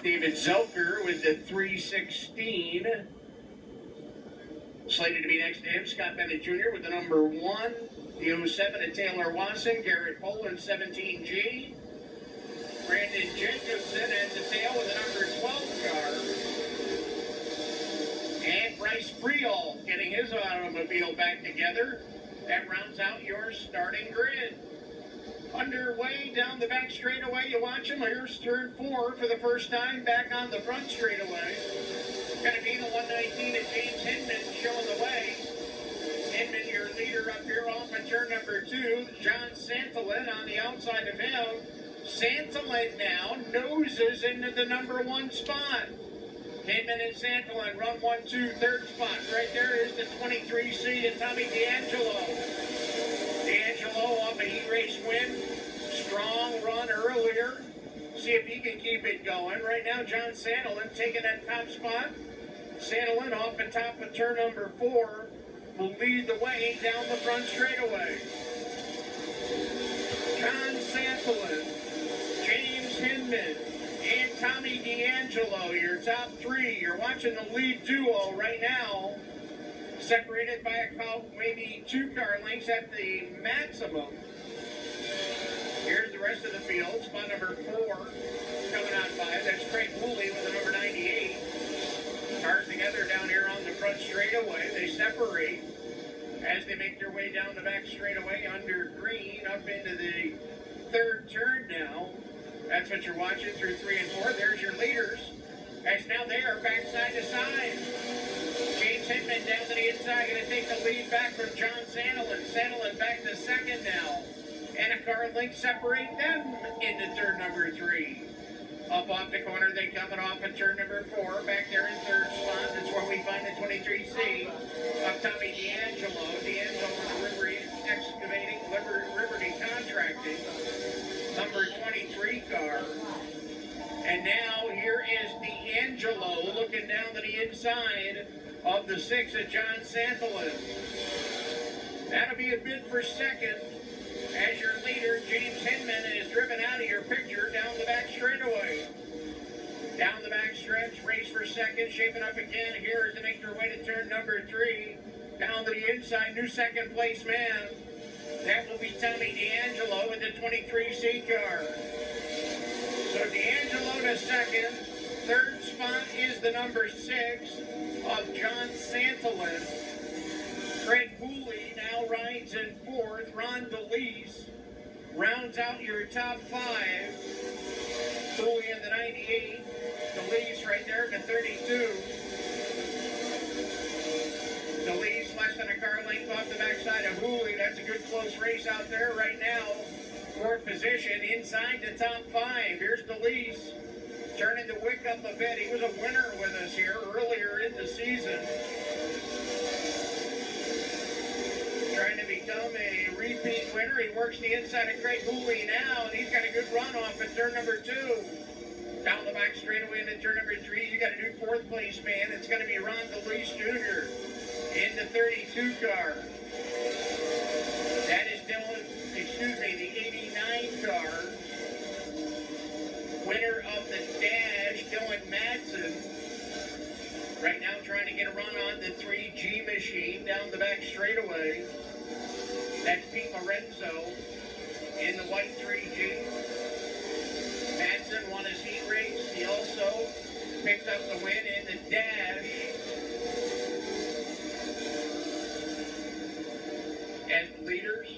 David Zelker with the 316. Slated to be next to him, Scott Bennett Jr. with the number 1. The 07 at Taylor Watson. Garrett Poland, 17G. Brandon Jacobson at the tail with the number 12 car. And Bryce Briel getting his automobile back together. That rounds out your starting grid. Underway down the back straightaway. You watch him. Here's turn 4 for the first time back on the front straightaway. Going to be the 119 of James Hinman showing the way. Hinman, your leader up here off of turn number 2. John Santolin on the outside of him. Santolin now noses into the number 1 spot. Hinman and Santolin run 1-2 third spot. Right there is the 23 seed of Tommy D'Angelo. D'Angelo off a heat race win. Strong run earlier. See if he can keep it going. Right now, John Santolin taking that top spot. Santolin off the top of turn number 4 will lead the way down the front straightaway. John Santolin, James Hinman, and Tommy D'Angelo, your top 3. You're watching the lead duo right now, separated by about maybe 2 car lengths at the maximum. Here's the rest of the field. Spot number 4 coming on by. That's Craig Woolley with the number 98. Cars together down here on the front straightaway. They separate as they make their way down the back straightaway under green up into the 3rd turn now. That's what you're watching through 3 and 4. There's your leaders. As now they are back side to side. James Hinman down to the inside, going to take the lead back from John Santolin. Santolin back to 2nd now. And a car link separate them into turn number 3. Up off the corner, they coming off at turn number 4. Back there in 3rd spot, that's where we find the 23C of Tommy D'Angelo. D'Angelo with Liberty Excavating, Liberty Contracting, number 23 car. And now here is D'Angelo looking down to the inside of the 6 of John Santolin. That'll be a bid for 2nd. As your leader, James Hinman, is driven out of your picture down the back straightaway. Down the back stretch, race for 2nd, shaping up again here as they make their way to turn number 3. Down to the inside, new 2nd place man. That will be Tommy D'Angelo with the 23C car. So D'Angelo to 2nd. 3rd spot is the number 6 of John Santolin. Craig Woolley now rides in 4th. Ron DeLeese rounds out your top 5. Woolley in the 98. DeLeese right there in the 32. DeLeese less than a car length off the backside of Woolley. That's a good close race out there right now. 4th position inside the top 5. Here's DeLeese turning the wick up a bit. He was a winner with us here earlier in the season. Trying to become a repeat winner. He works the inside of Craig Woolley now, and he's got a good run off at turn number 2. Down the back straightaway into turn number 3, you got a new 4th place man. It's going to be Ron DeLeese Jr. in the 32 car. That is Dylan, the 89 car. Winner of the dash, Dylan Madsen. Right now trying to get a run on the 3G machine down the back straightaway. That's Pete Lorenzo in the white 3G. Madsen won his heat race. He also picked up the win in the dash. As leaders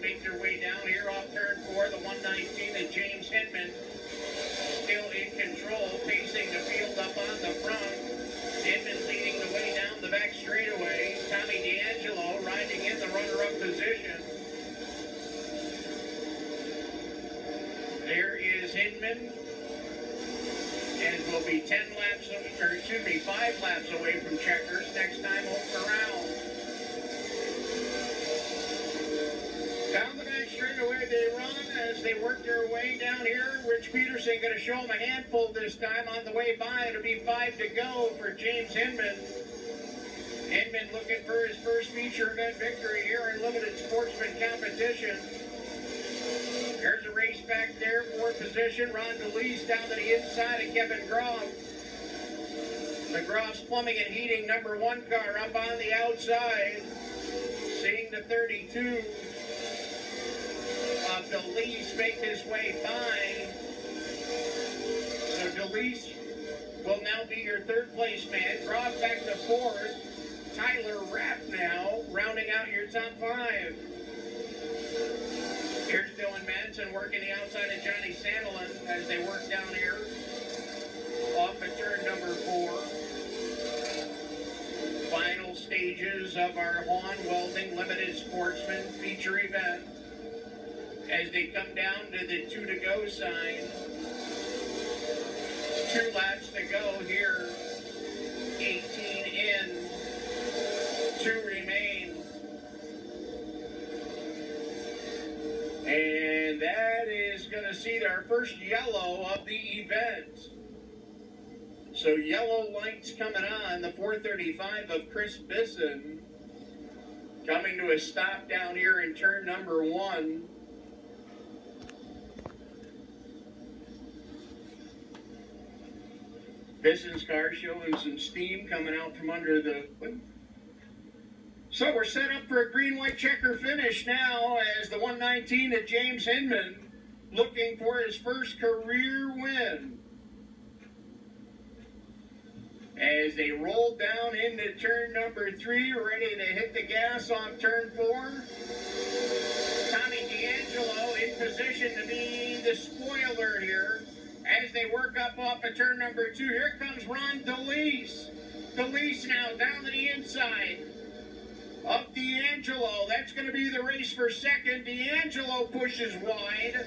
make their way down here off turn 4, the 119 of James Hinman still in control, pacing the field up on the front. Hinman leading the way down the back straightaway. Tommy D'Angelo riding in the runner-up position. There is Hinman. And will be 5 laps away from checkers next time around. Down the back straightaway they run as they work their way down here. Rich Peterson going to show them a handful this time on the way by. It'll be 5 to go for James Hinman. Hinman looking for his first feature event victory here in limited sportsman competition. There's a race back there, fourth position. Ron DeLeese down to the inside of Kevin Groff. The Groff's Plumbing and Heating number 1 car up on the outside. Seeing the 32 of DeLeese make his way by. So DeLeese will now be your third place man. Groff back to fourth. Tyler Rapp now rounding out your top 5. Here's Dylan Manson working the outside of Johnny Sandelin as they work down here off of turn number 4. Final stages of our Juan Welding Limited Sportsman feature event as they come down to the 2 to go sign. 2 laps to go here. 18 in, 2 remain. And that is going to see our first yellow of the event. So yellow lights coming on, the 435 of Chris Bisson coming to a stop down here in turn number 1. Bisson's car showing some steam coming out from under the hood. So we're set up for a green-white checker finish now as the 119 of James Hinman looking for his first career win. As they roll down into turn number 3, ready to hit the gas on turn 4. Tommy D'Angelo in position to be the spoiler here as they work up off of turn number 2. Here comes Ron DeLeese. DeLeese now down to the inside of D'Angelo. That's going to be the race for second. D'Angelo pushes wide.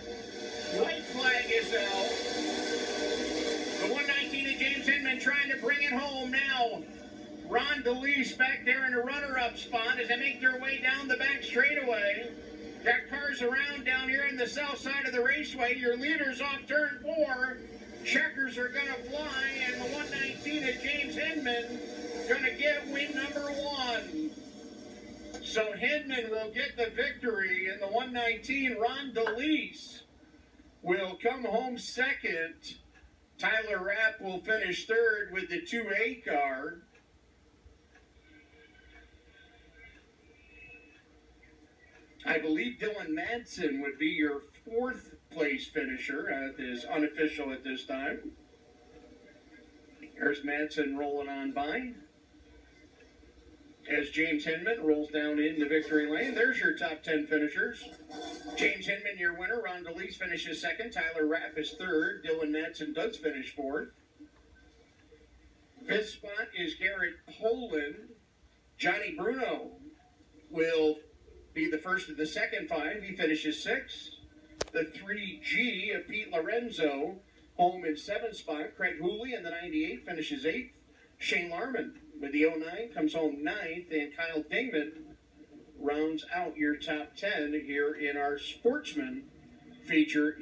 White flag is out. The 119 of James Hinman trying to bring it home now. Ron DeLeese back there in a runner-up spot as they make their way down the back straightaway. Got cars around down here in the south side of the raceway. Your leader's off turn 4. Checkers are going to fly, and the 119 of James Hinman going to get win number 1. So Hinman will get the victory, and the 119, Ron DeLeese, will come home second. Tyler Rapp will finish third with the 2A car. I believe Dylan Madsen would be your 4th place finisher. That is unofficial at this time. There's Madsen rolling on by as James Hinman rolls down into victory lane. There's your top 10 finishers. James Hinman, your winner. Ron DeLeese finishes second. Tyler Rapp is third. Dylan Madsen does finish 4th. 5th spot is Garrett Poland. Johnny Bruno will be the first of the second 5. He finishes 6th. The 3G of Pete Lorenzo home in 7th spot. Craig Hooley in the 98 finishes 8th. Shane Larman with the 09 comes home 9th. And Kyle Dingman rounds out your top 10 here in our Sportsman feature.